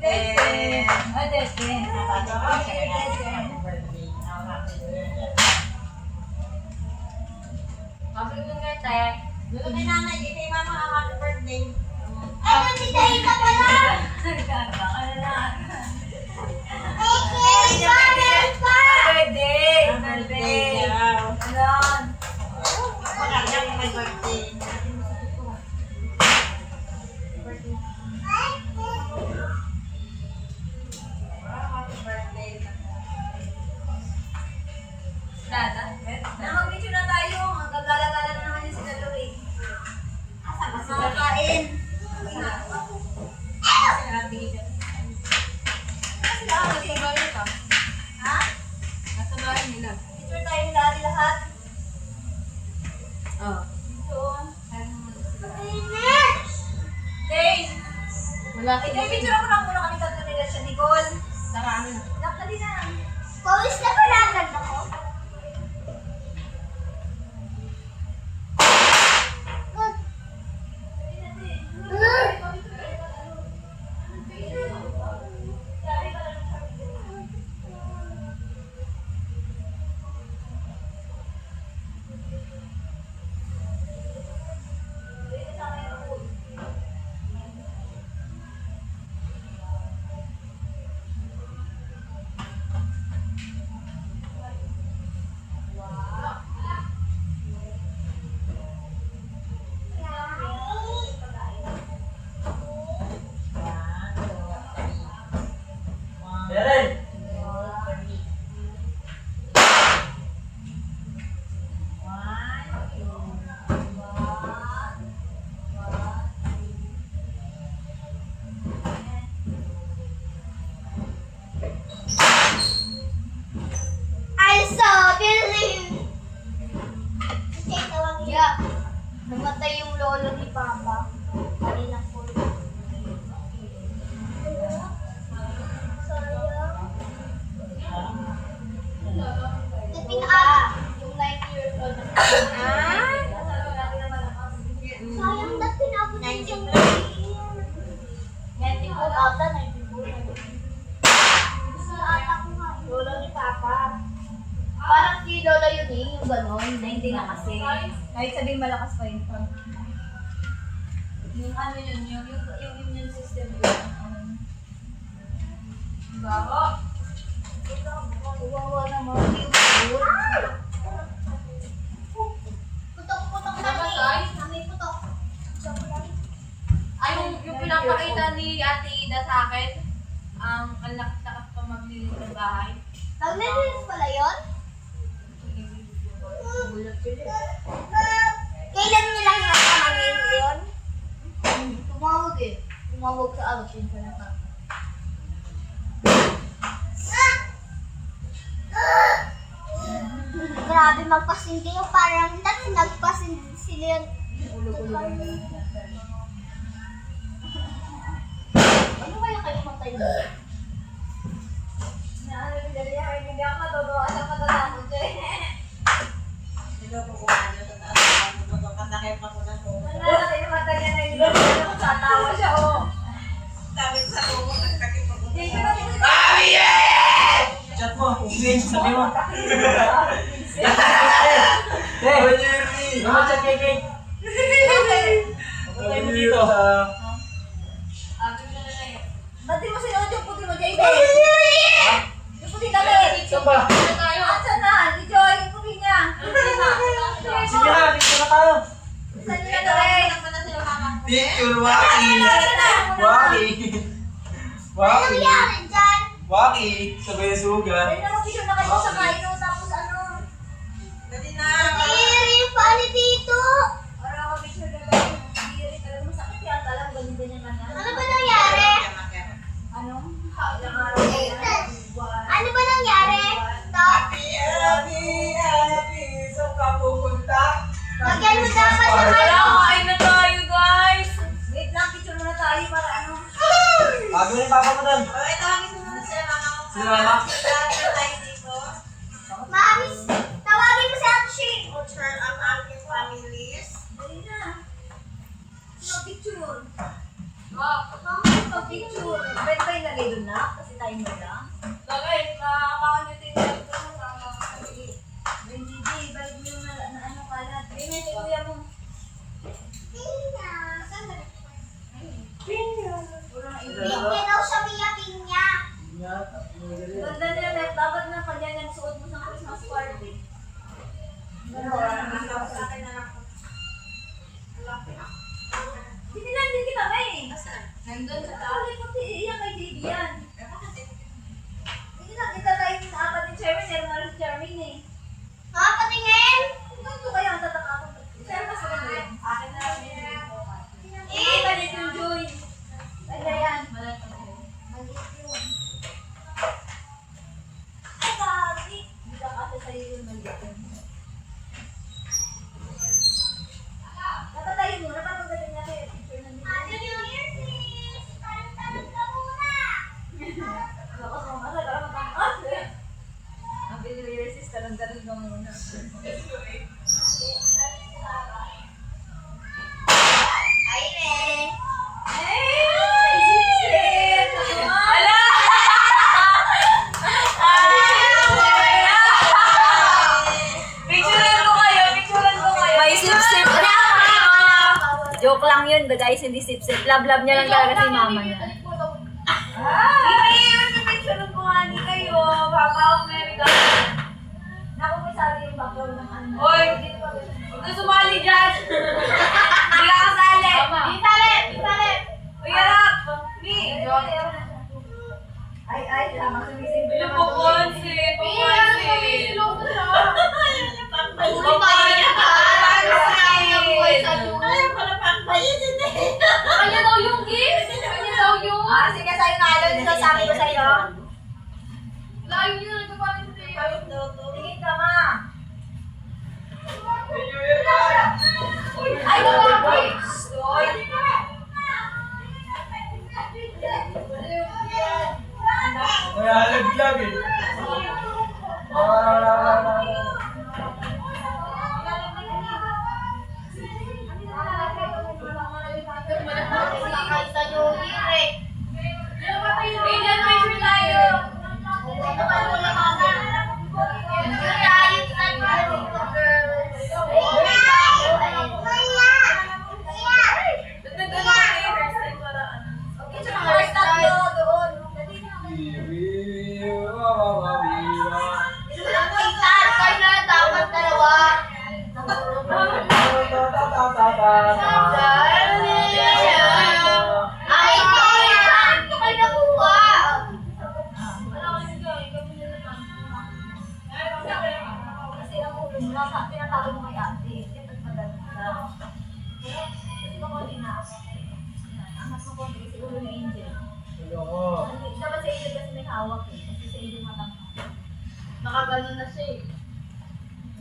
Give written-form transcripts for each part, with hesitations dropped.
birthday. Happy birthday. Happy birthday. Dito kay nanay, dito kay mama, happy birthday. Ay, nandito ka pala! Okay, mama pa! Birthday. Birthday daw. Ayan. Pagkakang may birthday. Happy birthday. Dada. Namag-video na tayo. Ang gagala-gala na naman yung sila Lori. Asa ba sila? Kain. Ha? Nasa bahay nila. Picture tayo nila lahat. Oh. Doon. Days. Wala Ay, kaya picture ako lang muna kami tatlo nila siya, Nicole. Tara, ano na? Nakali na. Pawis na pala agad ako. Darren! I saw Billy! Kasi tawag niya. Namatay yung lolo ni Papa. Kanina po. Sayang. Yung 9 years old. Sayang na pinabot ng isang year. 94 ata, 94. Gusto na ata ko nga. Lolo ni Papa. Parang si Lola yun eh, yung gano'n. Hindi na kasi. Kahit sabihin malakas pa yun. Yung ano yun, yung immune system yun. Bako. Kawawa naman. Yung Putok-putok kami. Kami putok. Ay, yung pinapakita ni Ate Ida sa akin, ang lakas-lakas pa maglinis ng bahay. Nag-release pala yun? Kailan nila nakamangin yun? Tumawag eh. Tumawag sa alas yun pa na. Grabe magpasindi yung parang dati nagpasindi sila yun. Ano kaya kayo matay doon? hindi ako matutuwa sa patatakot eh. Sino po kumain sa taas? Kasakit pa ko na po. Nalala yung mata niya na yung tatawa siya oh. Sabi sa kumo, nagkakit pa ko. Hindi ba dito? Chat mo, sabi mo. Hey! Ano chat kay Kay? Patay mo dito. Ba't di mo sinuot yung puti mo, JB? Ha? Yung puti kami. Saan ba? Asan na? Si Joy, yung puti niya. Sige na, dito na tayo. Saan niya na eh? Picture, Waki! Waki! Ano Waki! nangyari dyan? Waki! Sabay sugat. Dahil naman picture na kayo sa kain tapos ano? Dali na! Nangyari yung pali dito. Para ako picture na kayo. Hindi talaga masakit yan. Talagang ganyan-ganyan na. Ano ba nangyari? Ano? Ilang araw na yan. Ano ba nangyari? Stop. Happy! Saan ka pupunta? Lagyan mo dapat sa Wala, ano. kain na tayo, guys! Wait lang, picture muna tayo para ano. Bago yung papa mo doon. Okay, tawagin mo muna sila mama ko. Sila mama? Dahil tayo dito. Mamis, tawagin mo si Atshi. Picture ang aking families. Dali na. No picture. Oh, Mama, Picture. Pwede ba ilagay doon na? Kasi tayo mo lang. Guys, makakanditin na ito sa Ben Gigi, balik mo yung na ano kalat. Eh, may si kuya mo. Walang Pinya daw siya, Mia, pinya. Ganda niya, Net. Dapat na kanya yan suot mo sa Christmas party. Hindi na, hindi kita ba eh. nandun sa taas. Ay, pati iyan kay JB yan. Hindi na kita tayo sa apat ni Chairman. Meron nga rin si Chairman eh. Ha, patingin? Ito kaya ang tatak ako. Chairman mas maganda yan. Akin na lang yun. Eh, maliit yung Joy. Kaya yan. Malat ako. Maliit yun. Ay, gagi. Hindi ka kasi sa'yo yung maliit yun. Napatayin mo. Napapagaling na kayo. Picture ng Ano yung year, sis? Parang ka muna. Lakas mo kasi. Tara matangkas eh. Ang pinili-resist. Talong-talong ka muna. Ay, Ren. Ala! Picturean ko kayo, picturean ko kayo. May sip-sip na. Joke lang yun, the guys, hindi sip-sip. Love-love niya lang talaga si mama niya. Hindi, picturean ko nga ni kayo. Papa, America. Naku, may sabi yung background ng ano. Hoy! Huwag ka sumali dyan! Hindi ka kasali! Di sali! Di sali! Uy, harap! Di! Ay, tama. Sumisim. Ano po, Ponsi? Ponsi! Kanya daw yung gift! Kanya daw yung... Ah, sige, sa'yo na. Ano yung sasabi ko sa'yo? Layo niya, nagkapalit sa'yo. Tingin ka, ma. Ay, gawin! Stoy! Kaya naglag eh. Sakay sa yogi, Ren. Indian picture tayo! Naman mo na kami. Tayo sa yogi, girls. Nagdagan ako kayo hairstyle para ano. Okay, sa mga first tatlo doon. Itan, kayo na dapat dalawa. Ay, ito yan. Ito kayo nakuha. Kasi ang ulo mo, pinatago mo kay ate. Kaya maganda. Ito ko din na. Angas mo konti kasi ulo ni Angel. Dapat sa Angel kasi may hawak eh. Kasi sa Angel matangka. Nakaganon na siya eh.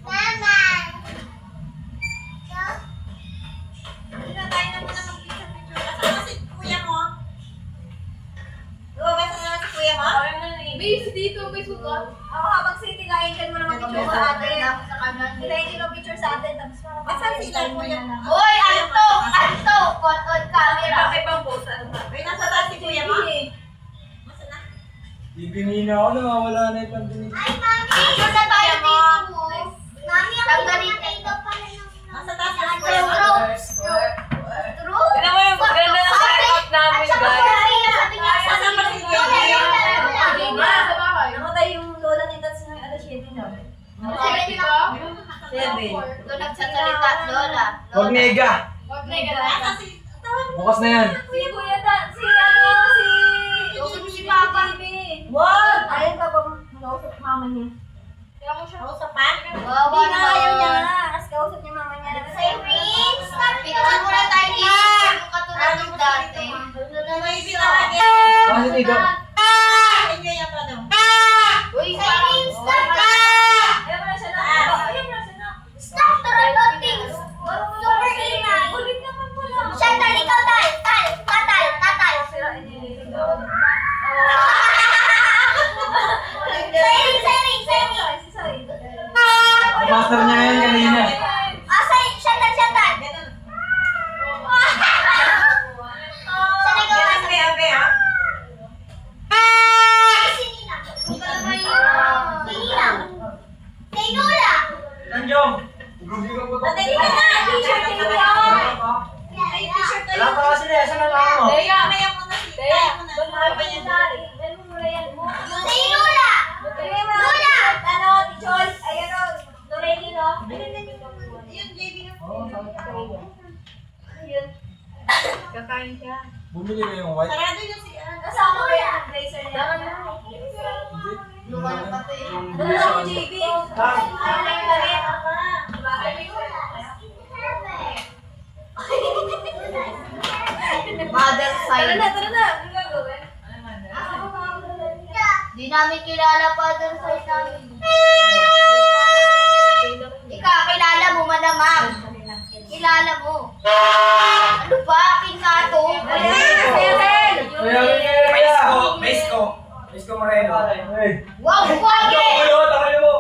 Mama. Hindi na tayo na muna mag-picture. Kasama si kuya mo? Lumabas na naman si kuya mo? Parang na eh. Base dito, base ko. Ako habang si Tila Angel mo naman picture sa atin. Tila Angel mo picture sa atin. Tapos parang Asan sila, kuya mo? Uy, Anto! Anto! Caught on camera. Bakit pang pose? Ano ba? Uy, nasa taas si kuya mo? Masa na? Bibingin ako, nawawala na yung pandinig. Ay, mami! Ito na tayo dito mo. Mami, ang tanggalin na ito pala ng... Nasa taas na si kuya mo? True? Tignan mo yung ganda ng setup namin, guys. Asan pa si kuya mo? Ma, namatay yung lola ni Tats ng alas 7 na. Doon nagsasalita, Lola. Huwag nega! Asan si... Bukas na yan. Si Kuya Ta, si ano, si Papa. What? Ayun ka pa, nausap mama niya. Kausap pa? Wawa Hindi na, ayaw niya naman. na. Kasi kausap niya mama niya. Say, Prince, picture muna tayo dito. Yung katulad ng dati. May binawagin. Ah, si Tiga. Hindi niya pa daw. Uy, Prince, stop! Ayaw mo na siya na. Ayaw mo na siya na. Stop the roboting! Super ingay! Ulit naman pala. Chantal, ikaw tal! Tal! Tatal! Tatal! Sira inilig. Sairing! Sairing! Sairing! Si Sai. Master niya ngayon kanina. Ah, sairing! Chantal! Chantal! Ganun. Saan ikaw Ganun kay Abe, ha? saan na lang mo? Dea! Kaya mo na si Dea! Tay mo na. Ba't nakapagin sa akin? Dahil mo na yan mo. Si Lula! Lula! Ano, Tichol? Ayan o. Lorraine, no? Yun, JB na. Oo, sakit ako. Ayun. Kakain siya. Bumili na yung white. Sarado yun si Kasama ba yung blazer niya? Hindi. Yung ano pa to eh. Yung Ano blue na sa si JB? Ah. Ay, may damit. Mother Tara na, side. tara na! Ano gagawin? Di namin kilala father side namin. Ikaw, kilala mo, madamang. Kilala mo. Ano ba? Kinkato? Mexico Moreno. Hey. Wow, kwage! Takalo mo.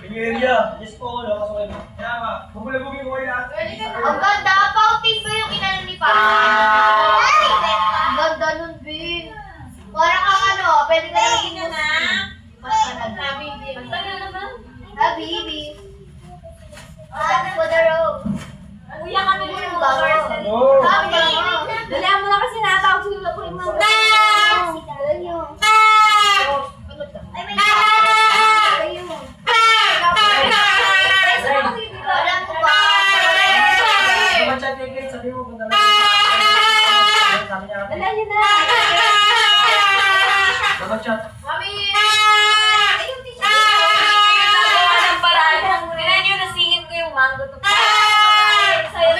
Binyeria. Yes po, wala ka sa Tama. Bubulabugin ko kayo lahat. Ang ganda. Pautin ba yung inalan ni Papa? Ang ganda nun, Bin. Parang ang ano, pwede ka lang Tingin na. Habibi. Happy for the road. Kuya kami mo yung Flowers. Oo. Happy. Dalihan mo na kasi natawag sila po yung mga. Ay, may kayo. Alam mo ba? Chat kay sabi mo punta na. Sabi niya. Dalihan niyo na. Dapat chat. Mami! Ayun, teacher! Nagawa ng paraan. Tingnan niyo, nasingit ko yung mango to. Sa'yo.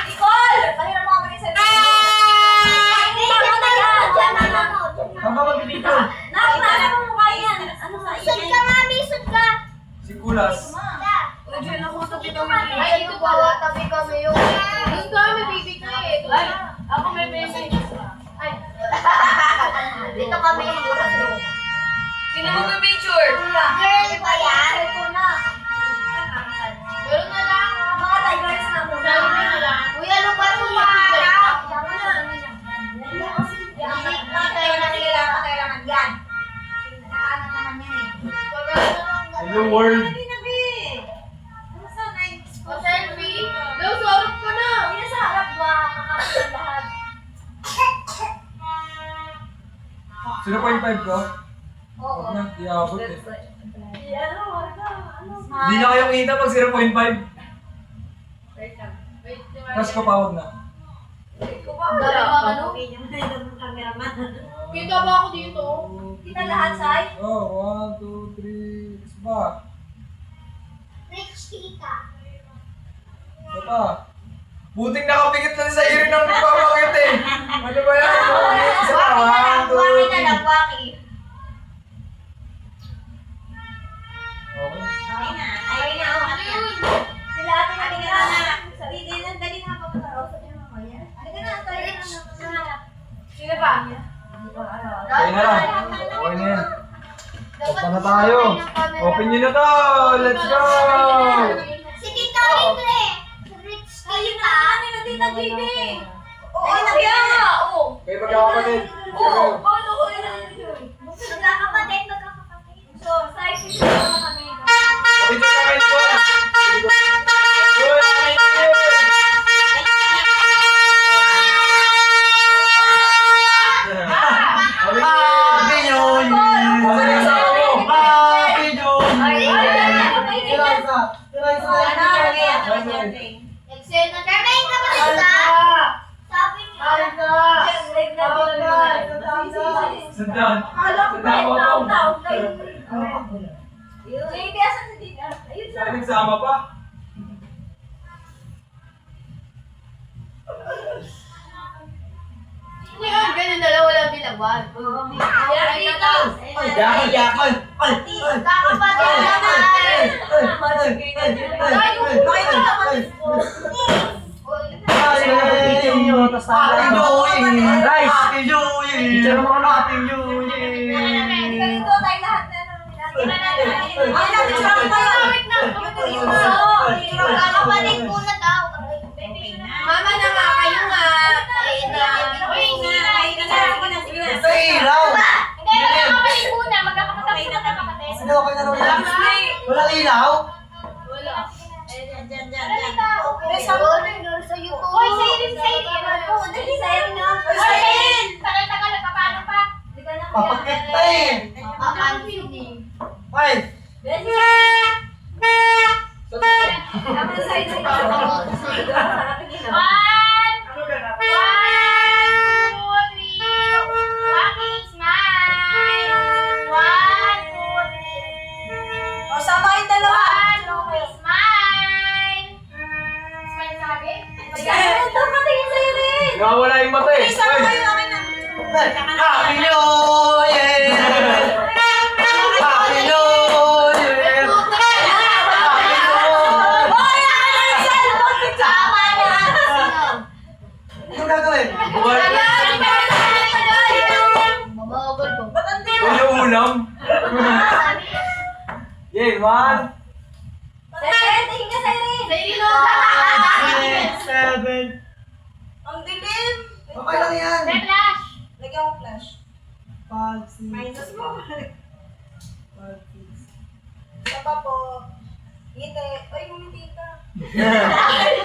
Nicole! Pahiram mo kami sa'yo. Pahiram mo na yan. Diyan na lang. Ang ba magbibito? Nak, nasa mo mukha yan. Ano sa Sud ka, mami, sud ka. Si Kulas. Diyan ako sa pitong Ay, ito bawa, tabi kami yung... Doon kami, baby ko eh. Ay, ako may message. Ay, Dito kami yung sino mag-picture? Girl ba yan? Cellphone na. Meron na lang. Mga tigers na muna. Selfie na lang. Kuya, ano ba ito maharap? Kailangan yan. Nakaanan naman yan eh. Hello world. Selfie? Daw, sorot ko na. Hindi sa harap ba? Makakapit lahat. 0.5 ko? Oo. Huwag na, iabot eh. Ano? Ano? Hindi na kayo kita pag 0.5. Wait lang. Wait, Tapos kapawag na. ko pa wala. Ano? Kita ba ako dito? Kita lahat, Sai? Oh, 1, 2, 3, ba? Rich tita. Ito pa. Buting nakapikit lang sa iyo ng nagpapakit eh. Ano ba yan? Isa pa, 1, 2, Waki na lang, 3. waki. Okay. Ay na, sila ate na na. Sabi din lang, dali na pa pataraw sa niyo mamaya. Halika na, tayo na. Sino pa? Okay na lang. Okay na yan. Open na tayo. Open nyo na to. Let's go! Si Tita Libre. Rich tita. Tita JB. Oo, kaya nga. Oo. Kayo magkakapatid. Oo. Paano ko yun? Magkakapatid. So, Sai, picture na kami. Kapito na kayo ko. Happy June! Happy June! Eksena. Jermaine, kapatid ka? Sabi niya. Sundan. Akala ko ba, Sundan mo taw, ako. taw. JB, asan si Tita? Ayun sa. Saan nagsama pa? Ngayon, ganun na lang, walang bilawan. Yan, dito. Yakal! Magkakapatid naman. Happy June! Picture mo ka na Happy June! Halika dito, tayo lahat na. Magkakapatid muna daw. Mama na nga, kayo nga. Sa ilaw! Hindi, magkakapatid muna. Magkakapatid na kapatid. Sige, okay na naman yan. Walang ilaw? Wala. Sa YouTube. Hoy, sa YouTube. Nawawala yung mata eh. Isa Uy. kayo, akin na. Happy New Year! Happy New Year! Happy New Year! Hoy, akin na yung cellphone. Tama na. Anong gagawin? Mababol ko. Ba't ang dito? Uy, yung ulam. Yay, man! Siren, tingin ka, Siren! Seven. Ang dilim. Okay lang yan. Lagyan ko flash. 5, 6, Minus mo. 5, 6. Isa pa po. Ngiti. Uy, ngumiti ka.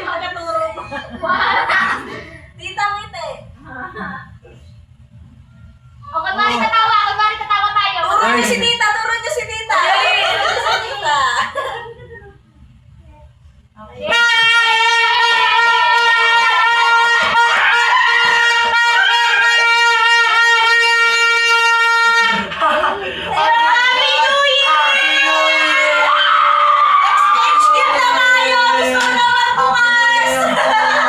Magkaturo pa. Tita, ngiti. Kunwari tatawa tayo. Turo niyo si Tita, turo niyo si Tita. Turo niyo si Tita. Exchange gift na tayo. Gusto ko naman bukas. Exchange gift na tayo.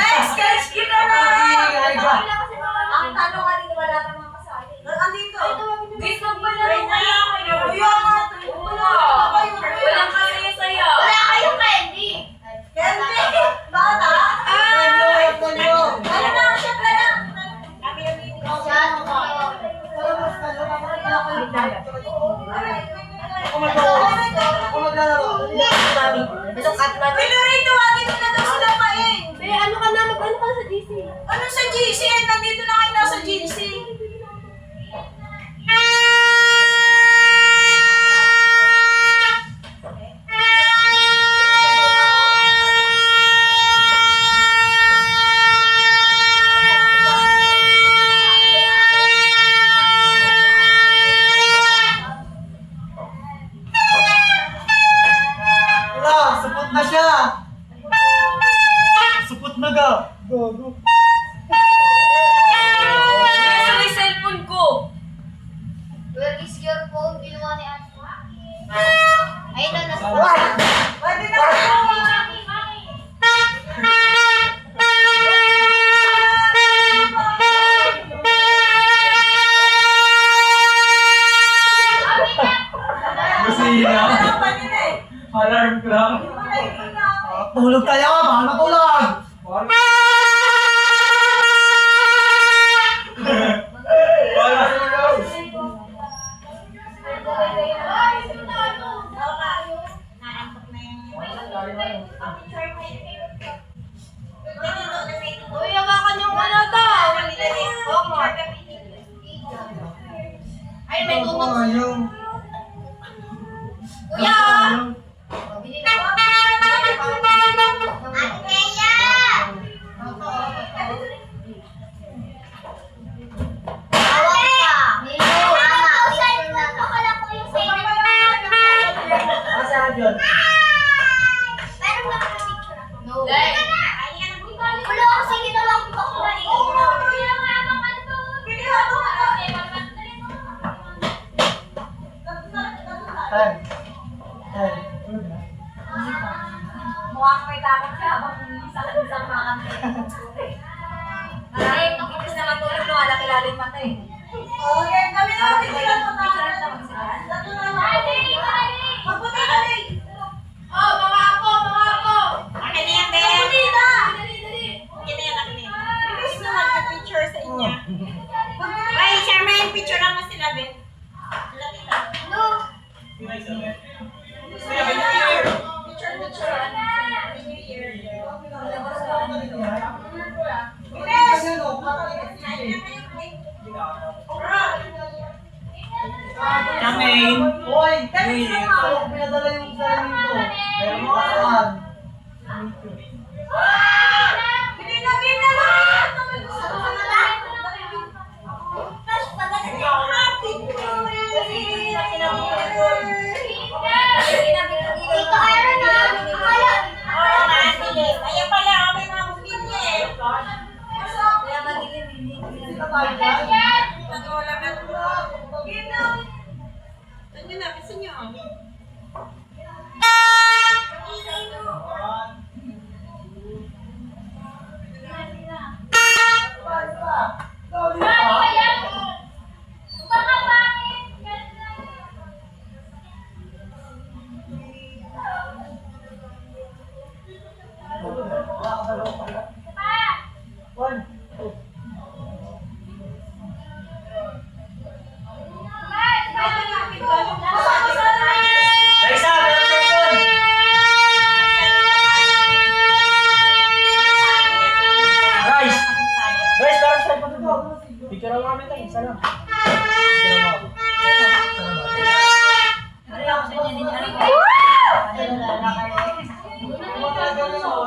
Exchange gift na tayo. Ang tanong nga dito, wala kang mga kasali. Andito. Guys, magbalaro kayo. Wala kayo. Walang kasaya-saya. Wala kayong candy. Candy. Bata. Ano na siya pala? Kami yung meeting. Pinuray, tawagin mo na daw sila pa eh. Ano ka na? Mag-ano ka sa GC? Ano sa GC? Nandito na kayo nasa GC. Wala, supot na siya. Supot na ga. Gago. Where's my cellphone ko? Where is your phone? Ginawa ni Ate. Ayun na, nasa Pwede na ako. Masina. Ano pa nila eh? Alarm clock. Ay, hindi na ako. Tulog tayo, paano tulog? Wala tulog. Naantok na yung Uy, hawakan yung ano to. Ay, may tutok. Ayaw. Kuya! Ate Kaya! Tawag ka! Akala ko yung sa'yo. Asan yun? Meron ba ka picture ako? No. Dahil. Wala kasi ginawa ko ako na Ten. Ten. Tulog na. Mukha kang may takot siya habang isang makakantay. Ay, nakikita na matulog nung alaki-lalo yung mata eh. Okay, kami na kami sila po na. Picture na sila. Dato na lang. Magpunta ka rin. Oh, mga ako. Akin na yan, Ben. Akin na yan, akin na yan. Bilis naman yung picture sa inyo. Ay, Charmaine, picture lang mo sila, Ben. No. Picture. New Year. Bilis! Charmaine! Hoy! Hey, ako pinadala yung sarili ko. Pero mga kawan. Pinagin na lang! Tapos pala na yung happy New Tito Aaron na. Akala. Oo, Ayan pala, may mga bumili eh. Nag-ulam na tulog. Ano na, bisa niyo? Raisa, meron cellphone! Rice! Rice, meron cellphone dito. Picture mo kami tayo, isa lang. Picture mo ako.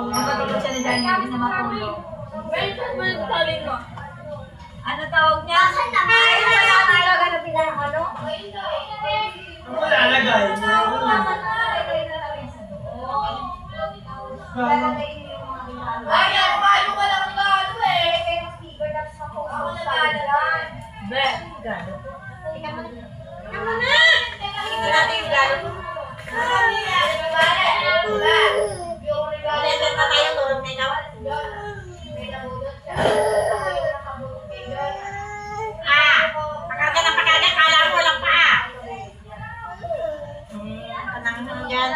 Napatulog siya ni Daniel, hindi na matulog. Ano tawag niya? Ay, wala talaga na pinang-ano? Wala na guys. Ay, ang paano ka lang galo eh. Kaya yung speaker na sa phone. Ako na galalan. Ito natin yung gano'n. Ulitin pa tayo, tulog na ikaw. Pagkagat, kala mo walang pa. Kanang mo dyan.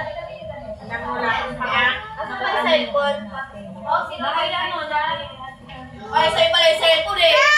Kanang mo lang pa. Ano ba yung cellphone? Oh, sino kaya mo? Ay, sa'yo pala yung cellphone eh.